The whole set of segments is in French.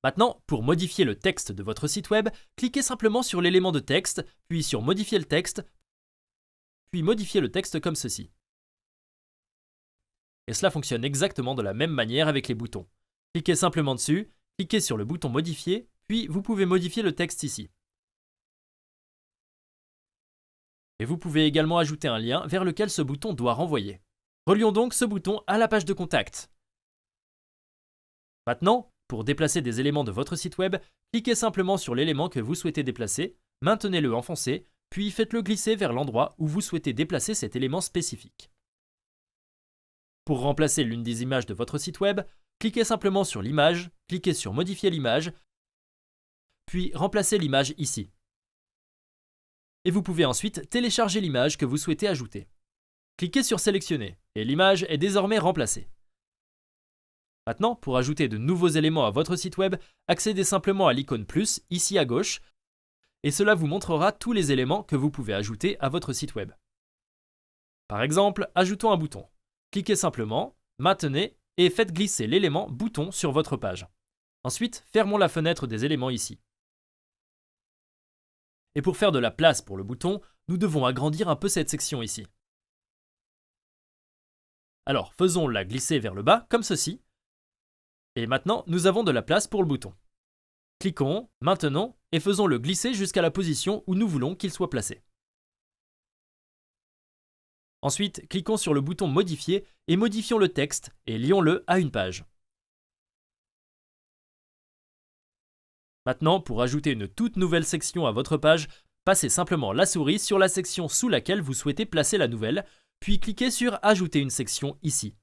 Maintenant, pour modifier le texte de votre site web, cliquez simplement sur l'élément de texte, puis sur Modifier le texte, puis modifiez le texte comme ceci. Et cela fonctionne exactement de la même manière avec les boutons. Cliquez simplement dessus, cliquez sur le bouton Modifier, puis vous pouvez modifier le texte ici. Et vous pouvez également ajouter un lien vers lequel ce bouton doit renvoyer. Relions donc ce bouton à la page de contact. Maintenant, pour déplacer des éléments de votre site web, cliquez simplement sur l'élément que vous souhaitez déplacer, maintenez-le enfoncé, puis faites-le glisser vers l'endroit où vous souhaitez déplacer cet élément spécifique. Pour remplacer l'une des images de votre site web, cliquez simplement sur l'image, cliquez sur Modifier l'image, puis remplacez l'image ici. Et vous pouvez ensuite télécharger l'image que vous souhaitez ajouter. Cliquez sur Sélectionner, et l'image est désormais remplacée. Maintenant, pour ajouter de nouveaux éléments à votre site web, accédez simplement à l'icône plus, ici à gauche, et cela vous montrera tous les éléments que vous pouvez ajouter à votre site web. Par exemple, ajoutons un bouton. Cliquez simplement, maintenez et faites glisser l'élément bouton sur votre page. Ensuite, fermons la fenêtre des éléments ici. Et pour faire de la place pour le bouton, nous devons agrandir un peu cette section ici. Alors, faisons-la glisser vers le bas, comme ceci. Et maintenant, nous avons de la place pour le bouton. Cliquons, maintenons et faisons-le glisser jusqu'à la position où nous voulons qu'il soit placé. Ensuite, cliquons sur le bouton Modifier et modifions le texte et lions-le à une page. Maintenant, pour ajouter une toute nouvelle section à votre page, passez simplement la souris sur la section sous laquelle vous souhaitez placer la nouvelle, puis cliquez sur Ajouter une section ici.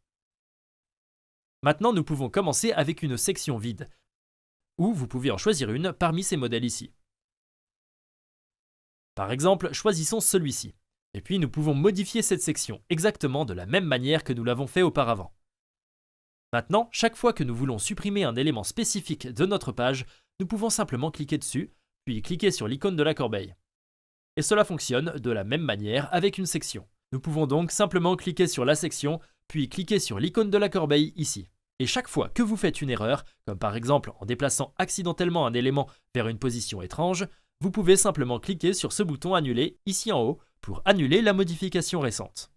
Maintenant, nous pouvons commencer avec une section vide, ou vous pouvez en choisir une parmi ces modèles ici. Par exemple, choisissons celui-ci. Et puis nous pouvons modifier cette section exactement de la même manière que nous l'avons fait auparavant. Maintenant, chaque fois que nous voulons supprimer un élément spécifique de notre page, nous pouvons simplement cliquer dessus, puis cliquer sur l'icône de la corbeille. Et cela fonctionne de la même manière avec une section. Nous pouvons donc simplement cliquer sur la section, puis cliquer sur l'icône de la corbeille ici. Et chaque fois que vous faites une erreur, comme par exemple en déplaçant accidentellement un élément vers une position étrange, vous pouvez simplement cliquer sur ce bouton Annuler ici en haut pour annuler la modification récente.